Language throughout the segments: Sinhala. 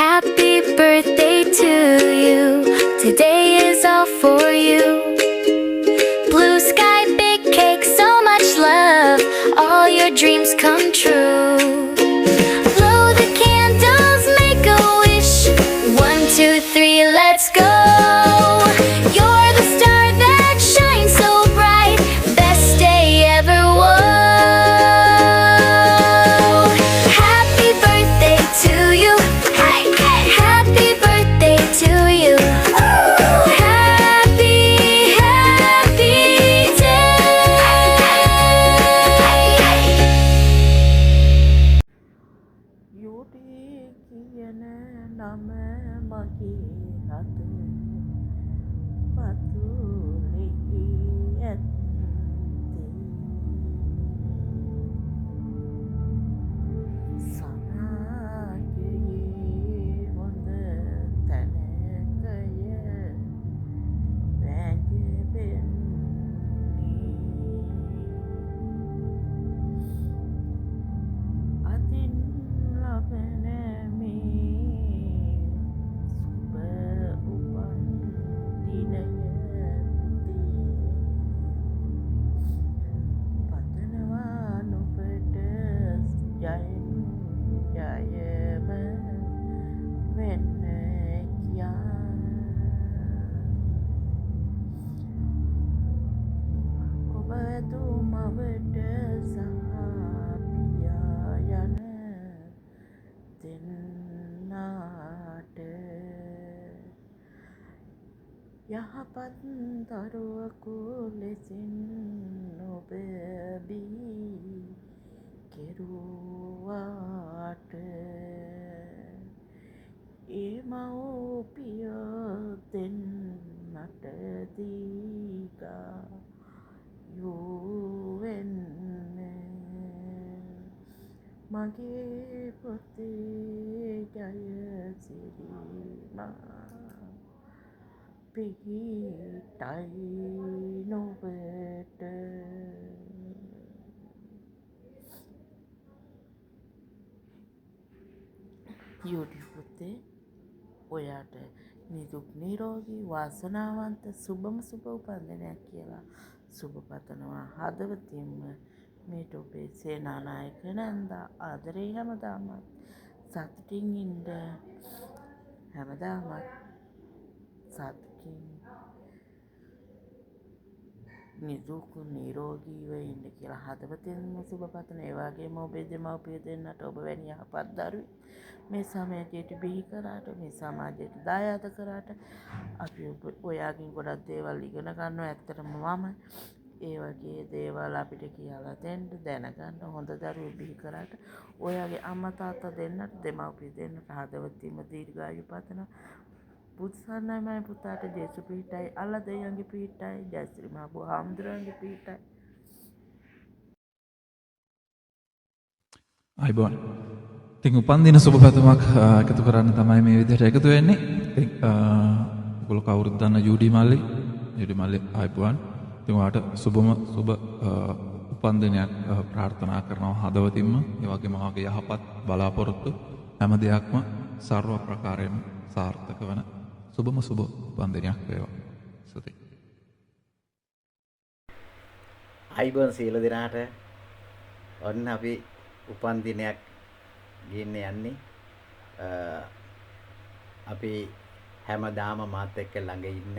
Happy birthday to you. Today is all for you. Blue sky, big cake, so much love. All your dreams come true. Blow the candles, make a wish. 1, 2, 3, let's go. You're the star that shines so bright. Best day ever. Whoa. Happy birthday to you. Happy birthday to you. Happy, happy day. යුටි කියන නම මගේ හත පතුලේ ඇත්තේ සමාජයේ හොඳ තැනකය වැජබෙන්නේ අතින් ලබන මේ සුබ උපන් දිනය පුතේ පතනවා නුඹට ජයෙන් ජයම වෙන්න කියා ඔබ දුමවට සහ පියා යන දෙන්නාට යහපත් දරුවකු ලෙසින් ඔබ බිහි කෙරුවාට ඒ මව්පියෝ දෙන්නට දීර්ඝායු වෙන්න මගේ පුතේ ජයසිරි මා පිහිටයි නුඹට යුටි පුතේ ඔයාට නිදුක් නිරෝගී වාසනාවන්ත සුබම සුබ උපන්දිනයක් කියලා සුබ පතනවා හදවතින්ම මේ ඔබේ සේනානායක නැන්දා ආදරේ හැමදාමත් සතුටින් ඉන්න හැමදාමත් සතුටින් නිදුක් නිරෝගීව ඉන්න කියලා හදවතින්ම සුබ පතන ඒ වගේම ඔබේ දෙමව්පිය දෙන්නට ඔබ වැනි යහපත් දරුවෙක් මේ සමාජයට බිහි කරාට මේ සමාජයට දායාද කරාට අපි ඔයාගෙන් ගොඩක් දේවල් ඉගෙන ගන්නවා ඇත්තටම මම ඒ වගේ දේවල් අපිට කියලා දෙන්න දැනගන්න හොඳ දරුවෝ බිහි කරාට ඔයාගේ අම්මා තාත්තා දෙන්නට දෙමව්පිය දෙන්නට හදවතින්ම දීර්ඝායු පතනවා පුත්සන්නයි පුතාට ජේසු පිහිටයි අල්ලා දෙවියන්ගේ පිහිටයි ජයශ්‍රී මහ බුදුහාමුදුරන්ගේ පිහිටයි අයිබෝන් ඉතින් උපන්දින සුබ පැතුමක් එකතු කරන්න තමයි මේ විදිහට එකතු වෙන්නේ. ඉතින් ඔයගොල්ලෝ කවුරුත් දන්න ජූඩි මල්ලි අයිබෝන්. ඉතින් ඔයාට සුබම සුබ උපන්දිනයක් ප්‍රාර්ථනා කරනවා හදවතින්ම. ඒ වගේම ඔයාගේ යහපත් බලාපොරොත්තු හැම දෙයක්ම සර්ව ප්‍රකාරයෙන්ම සාර්ථක වන සුබම සුබ උපන්දිනයක් වේවා. ස්තුතියි. අයිබෝන් සියලු දෙනාට ඔන්න අපි උපන්දිනයක් ගින්න යන්නේ අපි හැමදාම මාත් එක්ක ළඟ ඉන්න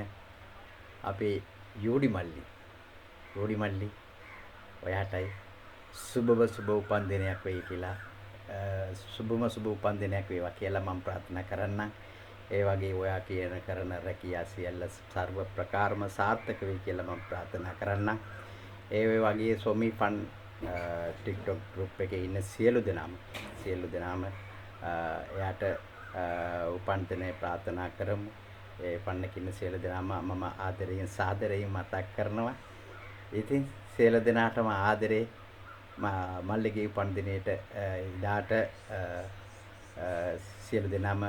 අපේ යූඩි මල්ලි ඔයාටයි සුබම සුබ උපන්දිනයක් වෙයි කියලා සුබම සුබ උපන්දිනයක් වේවා කියලා මම ප්‍රාර්ථනා කරන්නම්. ඒ වගේ ඔයා කියන කරන රැකියා සියල්ල සර්ව ප්‍රකාරම සාර්ථක වෙයි කියලා මම ප්‍රාර්ථනා කරන්නම්. ඒ වගේ සොමි ෆන් TikTok group එකේ ඉන්න සියලු දෙනාම එයාට උපන්දිනය ප්‍රාර්ථනා කරමු. ඒ ෆන් එකේ ඉන්න සියලු දෙනාම මම ආදරයෙන් සාදරයෙන් මතක් කරනවා. ඉතින් සියලු දෙනාටම ආදරේ මල්ලිගේ උපන්දිනේට ඉදාට සියලු දෙනාම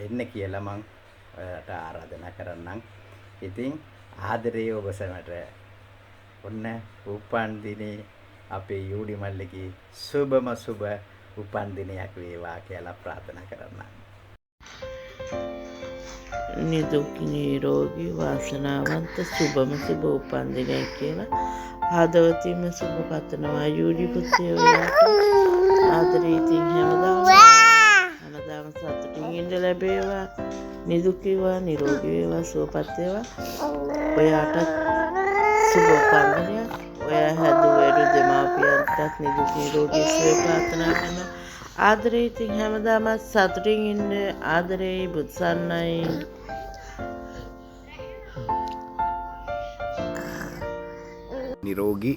එන්න කියලා මම ඔයාලට ආරාධනා කරන්නම්. ඉතින් ආදරේ ඔබ සැමට ඔන්න උපන්දිනේ අපේ යූඩි මල්ලිගේ සුබම සුබ උපන්දිනයක් වේවා කියලා ප්‍රාර්ථනා කරන්නම්. නිදුක් නිරෝගී වාසනාවන්ත සුබම සුබ උපන්දිනයක් කියලා හදවතින්ම සුබ පතනවා යූඩි පුතේ ඔයාට. ආදරේ ඉතින් හැමදාම සතුටින් ඉඳ ලැබේවා. නිදුක් වේවා නිරෝගී වේවා සුවපත් වේවා. ඔයාට සුබ උපන්දිනයක්. ඔයා හැදුවේරු දෙමාපියන්ටත් නිදුක් නිරෝගී සුවය ප්‍රාර්ථනා කරනවා. ආදරේ ඉතින් හැමදාම සතුටින් ඉන්න. ආදරේ බුත්සන්නයි. නිරෝගී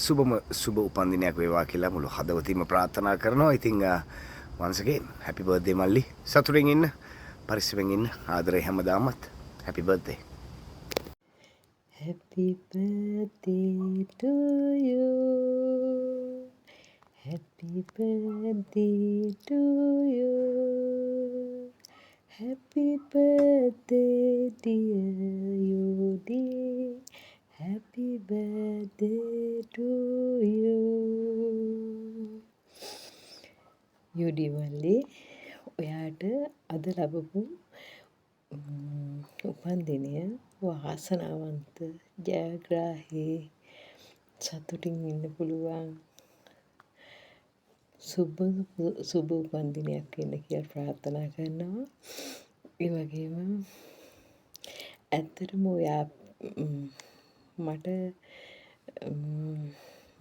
සුබම සුබ උපන්දිනයක් වේවා කියලා මුළු හදවතින්ම ප්‍රාර්ථනා කරනවා. ඉතින් once again happy birthday මල්ලි. සතුටින් ඉන්න, පරිස්සමෙන් ඉන්න. ආදරේ හැමදාමත් happy birthday. Happy birthday to you. Happy birthday to you. Happy birthday dear Yudi. Happy birthday to you. Yudi මල්ලි ඔයාට අද ලැබපු උපන්දිනය වාසනාවන්ත ජයග්‍රාහී සතුටින් ඉන්න පුළුවන් සුබ උපන්දිනයක් වෙන්න කියලා ප්‍රාර්ථනා කරනවා. ඒ වගේම ඇත්තටම ඔයා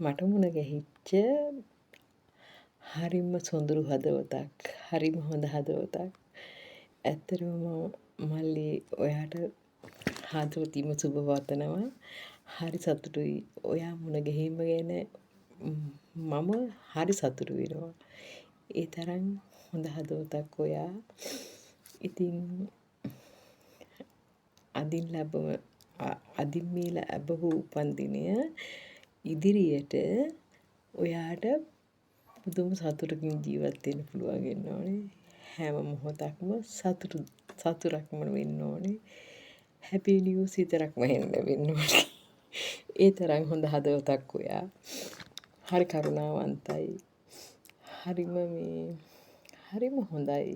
මට මුණ ගැහිච්ච හරිම සොඳුරු හදවතක්, හරිම හොඳ හදවතක්. ඇත්තටම මල්ලි ඔයාට හදවතින්ම සුබ පතනවා. හරි සතුටුයි ඔයා මුණ ගැහිම ගැන. මම හරි සතුටු වෙනවා. ඒ තරම් හොඳ හදවතක් ඔයා. ඉතින් අදින් මේ ලැබපු උපන්දිනය ඉදිරියට ඔයාට පුදුම සතුටකින් ජීවත් වෙන්න පුළුවන් වෙන්න ඕනේ. හැම මොහොතක්ම සතුටක්ම වෙන්න ඕනේ. හැපි නිවුස් විතරක්ම හෙන්න වෙන්න ඕනේ. ඒ තරම් හොඳ හදවතක් ඔයා. හරි කරුණාවන්තයි. හරිම හොඳයි.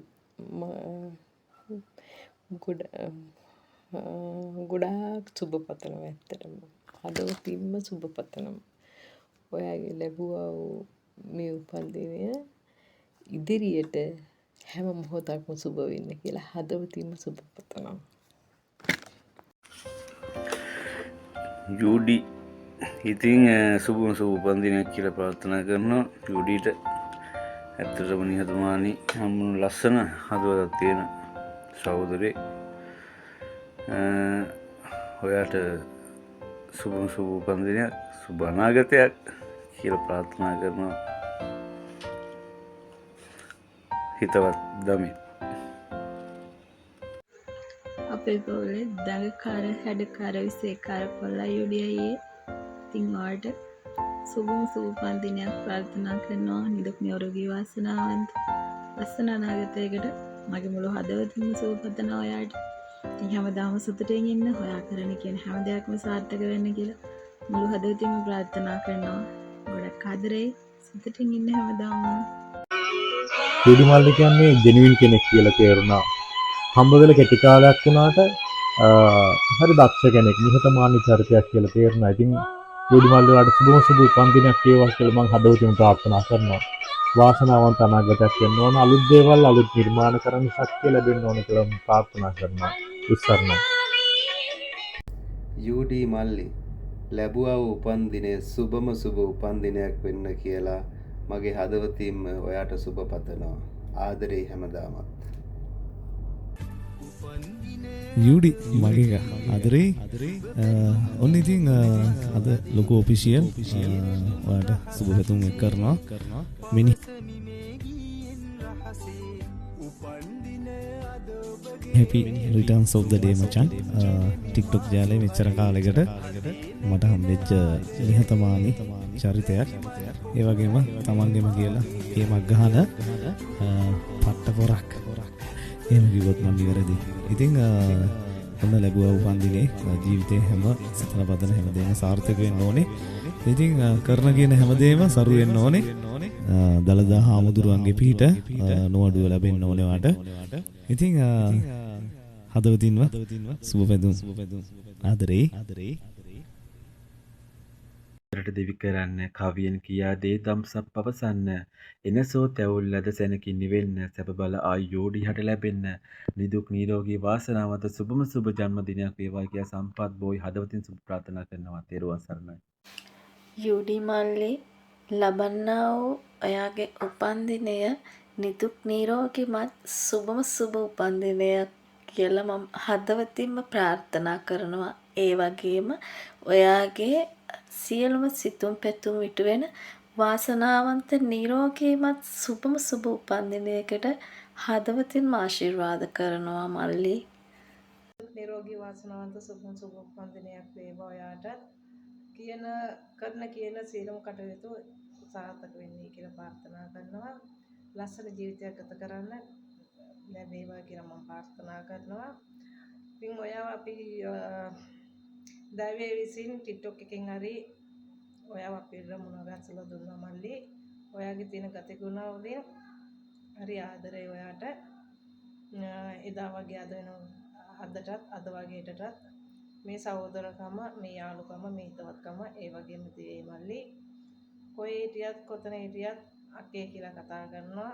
ගොඩාක් සුබ පතනවා. ඇත්තටම හදවතින්ම සුබ පතනවා. ඔයාගේ ලැබුවා වූ මේ උපන්දිනය ඉදිරියට හැම මොහොතක්ම සුබ වෙන්න කියලා හදවතින්ම සුබ පතනවා. යූඩි ඉතින් සුබම සුබ උපන්දිනයක් කියලා ප්‍රාර්ථනා කරනවා. යූඩිට ඇත්තටම නිහතමානී හම්බුණු ලස්සන හදවතක් තියෙන සහෝදරේ. ඔයාට සුබම සුබ උපන්දිනයක්, සුබ අනාගතයක් කියලා ප්‍රාර්ථනා කරනවා. හිතවත් දමි. අපේ පවුලේ දඟකාර හැඩකාර විසේකාර කොල්ලා යුඩියයේ ඉතින් ඔයාට සුබම සුබ උපන්දිනයක් ප්‍රාර්ථනා කරනවා. නිදුක් නිරෝගී වාසනාවන්ත ලස්සන අනාගතයකට මගේ මුළු හදවතින්ම සුබ පතනවා ඔයාට. ඉතින් හැමදාම සතුටින් ඉන්න, හොයා කරන කියන හැම දෙයක්ම සාර්ථක වෙන්න කියලා මුළු හදවතින්ම ප්‍රාර්ථනා කරනවා. ගොඩක් ආදරේ, සතුටින් ඉන්න හැමදාම. යූඩි මල්ලි කියන්නේ ජෙනුයින් කෙනෙක් කියලා තේරුණා. හම්බ වෙලා කෙටි කාලයක් වුණාට හරි දක්ෂ කෙනෙක්, නිහතමානී චරිතයක් කියලා තේරුණා. ඉතින් යූඩි මල්ලි වලට සුබම සුබ උපන්දිනයක් වේවා කියලා මම හදවතින් ප්‍රාර්ථනා කරනවා. වාසනාවන්ත අනාගතයක් වෙන්න ඕන. අලුත් දේවල් අලුත් නිර්මාණ කරන්න ශක්තිය ලැබෙන්න ඕන කියලා මම ප්‍රාර්ථනා කරනවා. උත්සාහයි. යූඩි මල්ලි ලැබුවා වූ උපන්දිනය සුබම සුබ උපන්දිනයක් වෙන්න කියලා මගේ හදවතින්ම ඔයාට සුබ පතනවා. ආදරේ හැමදාමත්. යූඩි මගේ ආදරේ ඔන්න ඉතින් අද ලොකු ඔෆිෂියල් ඔයාට සුබ පැතුම් එක් කරනවා. මිනි happy returns of the day මචන්. TikTok ජාලේ මෙච්චර කාලෙකට මට හම්බෙච්ච නිහතමානී චරිතයක්. ඒ වගේම තමන්ගෙම කියලා ගේමක් ගහන පට්ට පොරක්. එහෙම කිව්වොත් මම නිවැරදි. ඉතින් ඔන්න ලැබුවා උපන්දිනේ ජීවිතේ හැම සතර පදන හැමදේම සාර්ථක වෙන්න ඕනේ. ඉතින් කරන කියන හැමදේම සරු වෙන්න ඕනේ. දලදා හාමුදුරුවන්ගේ පිහිට නොඅඩුව ලැබෙන්න ඕනේ වාට. ඉතින් හදවතින්ම සුබ පැතුම් ආදරේ රට දෙවි කරන්න කවියෙන් කියා දේ දම්සක් පවසන්න එනසෝ තැවුල් ලද සැනකින් නිවෙන්න සැප බල ආයෝඩි හට ලැබෙන්න නිදුක් නිරෝගී වාසනාවන්ත සුබම සුබ ජන්මදිනයක් වේවා කියා සම්පත් බෝයි හදවතින් සුබ ප්‍රාර්ථනා කරනවා. තෙරුවන් සරණයි. යුඩි මල්ලි ලබන්නා වූ ඔයාගේ උපන්දිනය නිදුක් නිරෝගීමත් සුබම සුබ උපන්දිනයක් කියලා මම හදවතින්ම ප්‍රාර්ථනා කරනවා. ඒ වගේම ඔයාගේ සියලුම සිතුම් පැතුම් ඉටු වෙන වාසනාවන්ත නිරෝගීමත් සුබම සුබ උපන්දිනයකට හදවතින්ම ආශිර්වාද කරනවා මල්ලි. නිරෝගී වාසනාවන්ත සුබම සුබ උපන්දිනයක් වේවා ඔයාට. කරන සියලුම කටයුතු සාර්ථක වෙන්නේ කියලා ප්‍රාර්ථනා කරනවා. ලස්සන ජීවිතයක් ගත කරන්න ලැබේවා කියලා මම ප්‍රාර්ථනා කරනවා. ඉතින් ඔයාව අපි දෛවයේ විසින් TikTok එකෙන් හරි ඔයාව අපිට මුණ ගැසලා දුන්නා මල්ලි. ඔයාගේ තියෙන ගතිගුණ වලින් හරි ආදරේ ඔයාට. එදා වගේ අද වගේ හෙටටත් මේ සහෝදරකම, මේ යාළුකම, මේ හිතවත්කම ඒ වගේම තියෙයි මල්ලි. කොහේ හිටියත් කොතන හිටියත් අක්කේ කියලා කතා කරනවා.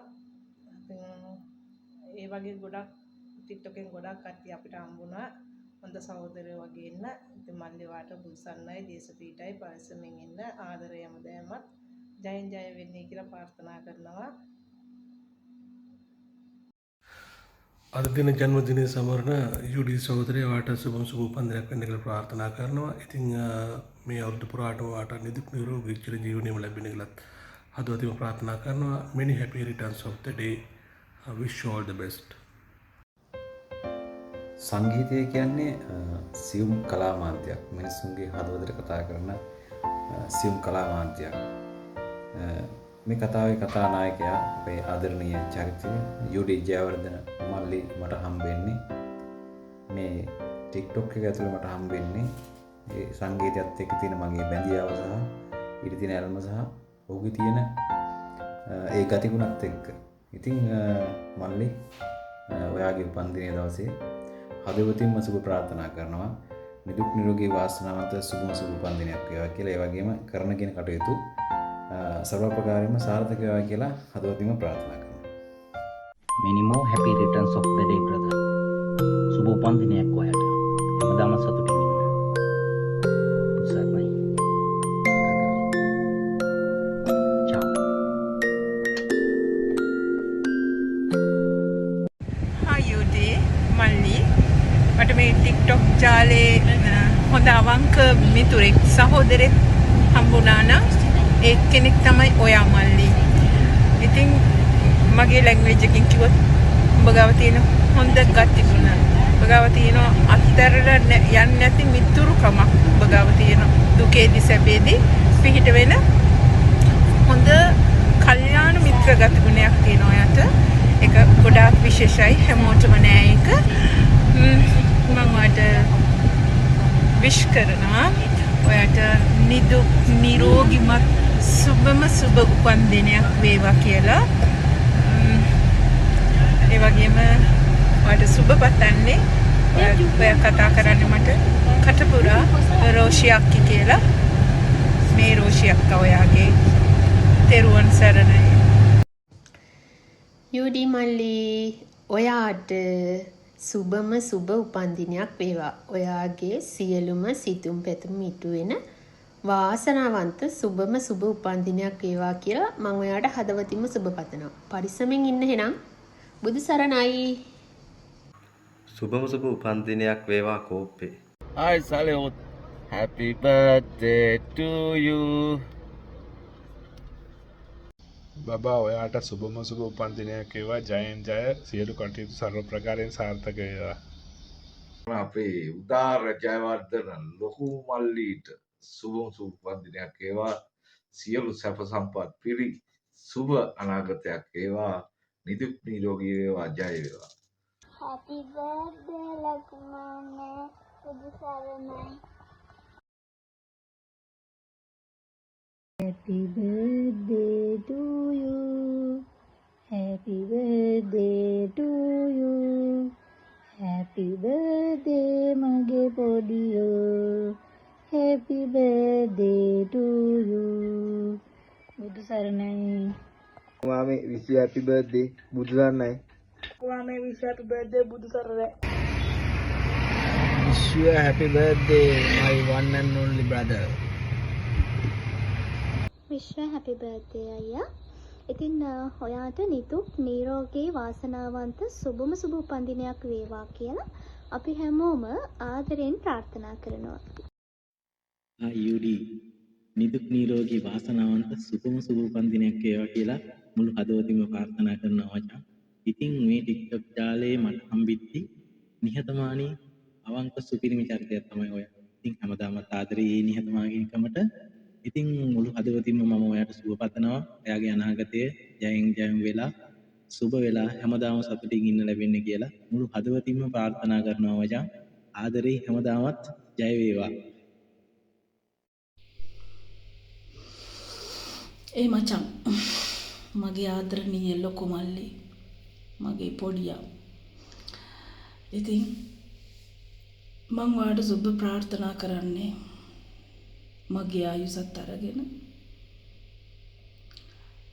ඒ වගේ ගොඩක් TikTok එකෙන් ගොඩක් කට්ටිය අපිට හම්බුණා. හොඳ සහෝදරයෝ වගේ ඉන්න. ඉතින් මල්ලි වාට බුසන්නයි දේශපීඨයි පරිස්සමෙන් ඉන්න ආදරය හැමදාමත් ජයෙන් ජය වෙන්නේ කියලා ප්‍රාර්ථනා කරනවා. අද දින ජන්මදිනය සමරන යුඩි සහෝදරයා වාට සුබම සුබ උපන්දිනයක් වෙන්න කියලා ප්‍රාර්ථනා කරනවා. ඉතින් මේ අවුරුදු පුරාටම වාට නිදුක් නිරෝගී චිර ජීවනයම ලැබෙන්න කියලාත් හදවතින්ම ප්‍රාර්ථනා කරනවා. Many happy returns of the day. I wish you all the best. සංගීතය කියන්නේ සියුම් කලා මාධ්‍යයක්. මිනිසුන්ගේ හදවතට කතා කරන සියුම් කලා මාධ්‍යයක්. මේ කතාවේ කතානායකයා අපේ ආදරණීය චරිතය යුඩි ජයවර්ධන මල්ලි මට හම්බෙන්නේ මේ TikTok එක ඇතුළේ මට හම්බෙන්නේ ඒ සංගීතයත් එක්ක තියෙන මගේ බැඳියාව සහ ඊට තියෙන ඇල්ම සහ ඔහුගේ තියෙන ඒ ගතිගුණත් එක්ක. ඉතින් මල්ලි ඔයාගේ උපන්දිනයේ දවසේ හදවතින්ම සුබ ප්‍රාර්ථනා කරනවා. නිදුක් නිරෝගී වාසනාවන්ත සුබම සුබ උපන්දිනයක් වේවා කියලා. ඒ වගේම කරන කියන කටයුතු සර්වපකාරීම සාර්ථක වේවා කියලා හදවතින්ම ප්‍රාර්ථනා කරනවා. Many more happy returns of the day, brother. සුබ උපන්දිනයක් ඔයාට. හැමදාම සතුටින් ඉන්න. සර්ණයි. Ciao. Hi Yudi, මල්ලි. මට මේ TikTok ජාලේ හොඳ අවංක මිතුරෙක් සහෝදරෙක් හම්බුණා නම් ඒ කෙනෙක් තමයි ඔයා මල්ලි. ඉතින් මගේ ලැන්ග්වේජ් එකකින් කිව්වොත් ඔබ ගාව තියෙන හොඳ ගතිගුණ, ඔබ ගාව තියෙන අත්තරලා යන්නේ නැති මිතුරුකමක්, ඔබ ගාව තියෙන දුකේදී සැපේදී පිහිට වෙන හොඳ කල්යාණ මිත්‍ර ගතිගුණයක් තියෙනවා ඔයාට. ඒක ගොඩාක් විශේෂයි, හැමෝටම නෑ ඒක. මම ඔයාට විශ් කරනවා ඔයාට නිදුක් නිරෝගීමත් සුබම සුබ උපන්දිනයක් වේවා කියලා. ඒ වගේම ඔයාට සුබ පතන්නේ ඔයා කතා කරන්නේ මට කටපුරා රෝෂියක්කි කියලා. මේ රෝෂියක්කා ඔයාගේ. තෙරුවන් සරණයි. යුඩි මල්ලි ඔයාට සුබම සුබ උපන්දිනයක් වේවා. ඔයාගේ සියලුම සිතුම් පැතුම් ඉටු වෙන වාසනාවන්ත සුබම සුබ උපන්දිනයක් වේවා කියලා මම ඔයාට හදවතින්ම සුබ පතනවා. පරිස්සමෙන් ඉන්න එහෙනම්. බුදු සරණයි. සුබම සුබ උපන්දිනයක් වේවා කෝප්පේ. Hi Salud. Happy birthday to you. බබා ඔයාට සුබම සුබ උපන්දිනයක් වේවා. ජයෙන් ජය සියලු කටයුතු සර්ව ප්‍රකාරයෙන් සාර්ථක වේවා. අපේ උදාර ජයවර්ධන ලොකු මල්ලීට සුබම සුබ උපන්දිනයක් වේවා. සියලු සැප සම්පත් පිරි සුබ අනාගතයක් වේවා. නිදුක් නිරෝගී වේවා. ජය වේවා. Happy birthday ලකුමනේ. බුදු සරණයි. Happy birthday to you. Happy birthday to you. Happy birthday. wish you happy birthday බුදුසරණයි. Wame wish you happy birthday බුදුසරණයි. Wish you a happy birthday my one and only brother. wish you a happy birthday අයියා. ඉතින් ඔයාට නිදුක් නිරෝගී වාසනාවන්ත සුබම සුබ උපන්දිනයක් වේවා කියලා අපි හැමෝම ආදරෙන් ප්‍රාර්ථනා කරනවා. යුඩි නිදුක් නිරෝගී වාසනාවන්ත සුබම සුබ උපන්දිනයක් වේවා කියලා මුළු හදවතින්ම ප්‍රාර්ථනා කරනවා මචං. ඉතින් මේ TikTok ජාලේ මට හම්බෙtti නිහතමානී අවංක සුපිරිමි චරිතයක් තමයි ඔය. ඉතින් හැමදාමත් ආදරේ මේ නිහතමානීකමට. ඉතින් මුළු හදවතින්ම මම ඔයාට සුබ පතනවා. එයාගේ අනාගතයේ ජයෙන් ජයෙන් වෙලා සුබ වෙලා හැමදාම සතුටින් ඉන්න ලැබෙන්න කියලා මුළු හදවතින්ම ප්‍රාර්ථනා කරනවා මචං. ආදරේ හැමදාමත් ජය වේවා. ඒ මචං මගේ ආදරණීය ලොකු මල්ලි මගේ පොඩියා. ඉතින් මං ඔයාට සුබ ප්‍රාර්ථනා කරන්නේ මගේ ආයුසත් අරගෙන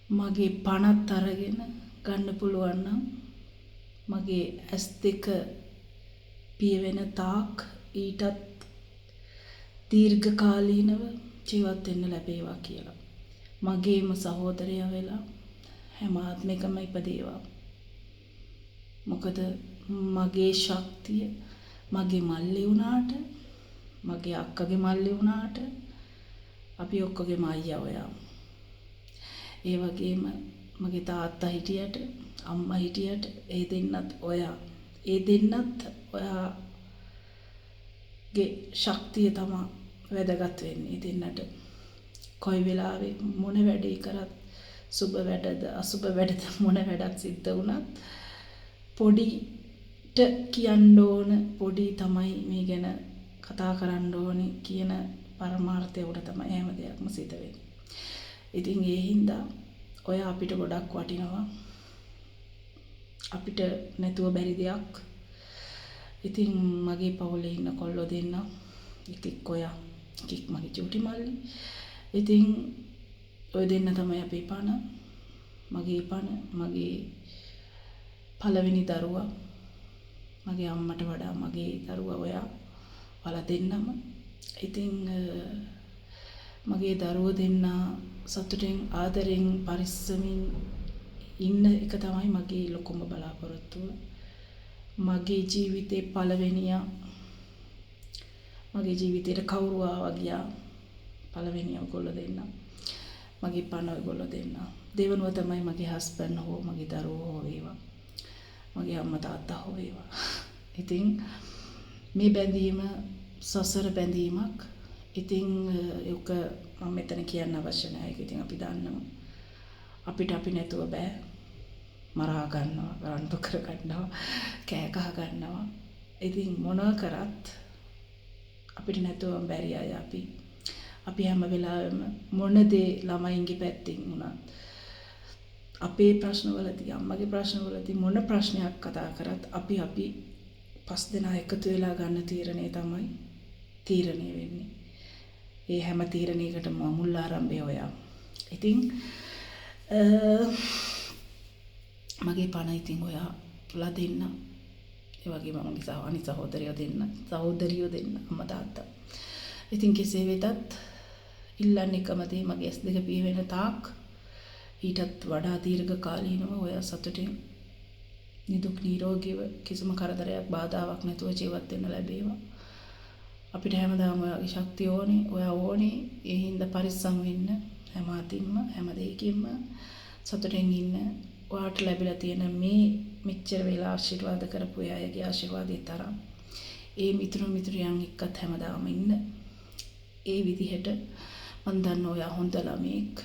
මගේ පණත් අරගෙන ගන්න පුළුවන් නම් මගේ ඇස් දෙක පියවෙන තාක් ඊටත් දීර්ඝ කාලීනව ජීවත් වෙන්න ලැබේවා කියලා. මගේම සහෝදරයා වෙලා හැම ආත්මිකම ඉපදේවා. මොකද මගේ ශක්තිය මගේ මල්ලි වුණාට මගේ අක්කගේ මල්ලි වුණාට අපි ඔක්කොගේම අයියා ඔයා. ඒ වගේම මගේ තාත්තා හිටියට අම්මා හිටියට ඒ දෙන්නත් ඔයා. ඒ දෙන්නත් ඔයාගේ ශක්තිය තමයි වැදගත් වෙන්නේ දෙන්නට. කොයි වෙලාවෙ මොන වැඩේ කරත් සුබ වැඩද අසුබ වැඩද මොන වැඩක් සිද්ධ වුණත් පොඩිට කියන්න ඕන පොඩි තමයි මේ ගැන කතා කරන්න ඕනේ කියන පරමාර්ථය උඩ තමයි හැම දෙයක්ම සිද්ධ වෙන්නේ. ඉතින් ඒ හින්දා ඔය අපිට ගොඩක් වටිනවා. අපිට නැතුව බැරි දෙයක්. ඉතින් මගේ පවුලේ ඉන්න කොල්ලෝ දෙන්න එකෙක් ඔයා එකෙක් මගේ චූටි මල්ලි. ඉතින් ඔය දෙන්න තමයි අපේ පණ. මගේ පණ මගේ පළවෙනි දරුවා. මගේ අම්මට වඩා මගේ දරුවා ඔයා. ඔයාලා දෙන්නම. ඉතින් මගේ දරුවෝ දෙන්න සතුටෙන් ආදරෙන් පරිස්සමින් ඉන්න එක තමයි මගේ ලොකුම බලාපොරොත්තුව. මගේ ජීවිතේ පළවෙනියා මගේ ජීවිතේට කවුරු ආවා ගියා පළවෙනි ඔයගොල්ලෝ දෙන්න. මගේ පණ ඔයගොල්ලෝ දෙන්න. දෙවනුව තමයි මගේ හස්බන්ඩ් හෝ මගේ දරුවෝ හෝ වේවා. මගේ අම්මා තාත්තා හෝ වේවා. ඉතින් මේ බැඳීම සසර බැඳීමක්. ඉතින් ඒක මම මෙතන කියන්න අවශ්‍ය නැහැ. ඒක ඉතින් අපි දන්නවා. අපිට අපි නැතුව බෑ. මරා ගන්නවා, රණ්ඩු කර ගන්නවා, කෑ ගහ ගන්නවා. ඉතින් මොනවා කරත් අපිට නැතුව බැරි අය අපි. අපි හැම වෙලාවෙම මොන දේ ළමයින්ගේ පැත්තෙන් වුණත් අපේ ප්‍රශ්නවලදී අම්මගේ ප්‍රශ්නවලදී මොන ප්‍රශ්නයක් කතා කරත් අපි පස් දෙනා එකතු වෙලා ගන්න තීරණය තමයි තීරණය වෙන්නේ. ඒ හැම තීරණයකටම මුල් ආරම්භය ඔයා. ඉතින් මගේ පණ ඉතින් ඔයාලා දෙන්න. ඒ වගේම මගේ අනිත් සහෝදරයෝ දෙන්න අම්මා තාත්තා. ඉතින් කෙසේ වෙතත් ඉල්ලන්නේ එකම දේ මගේ ඇස් දෙක පියවෙන තාක් ඊටත් වඩා දීර්ඝ කාලීනව ඔයා සතුටින් නිදුක් නිරෝගීව කිසිම කරදරයක් බාධාවක් නැතුව ජීවත් වෙන්න ලැබේවා. අපිට හැමදාම ඔයාගේ ශක්තිය ඕනේ, ඔයා ඕනේ. ඒ හින්දා පරිස්සම් වෙන්න හැම අතින්ම හැම දෙයකින්ම සතුටින් ඉන්න. ඔයාට ලැබිලා තියෙන මේ මෙච්චර වෙලා ආශිර්වාද කරපු අයගේ ආශිර්වාදය තරම් ඒ මිතුරියන් එක්කත් හැමදාම ඉන්න. ඒ විදිහට මම දන්න ඔයා හොඳ ළමෙක්,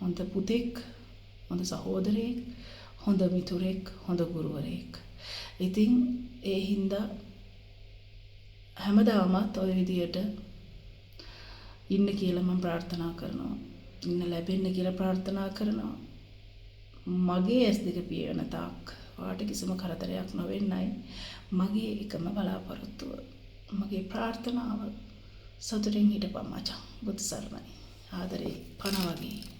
හොඳ පුතෙක්, හොඳ සහෝදරයෙක්, හොඳ මිතුරෙක්, හොඳ ගුරුවරයෙක්. ඉතින් ඒ හින්දා හැමදාමත් ඔය විදිහට ඉන්න කියලා මම ප්‍රාර්ථනා කරනවා. ඉන්න ලැබෙන්න කියලා ප්‍රාර්ථනා කරනවා. මගේ ඇස් දෙක පියවන තාක් ඔයාට කිසිම කරදරයක් නොවෙන්නයි මගේ එකම බලාපොරොත්තුව. මගේ ප්‍රාර්ථනාව සතුටින් හිටපන් මචං. බුදු සරණයි. ආදරේ පණ වගේ.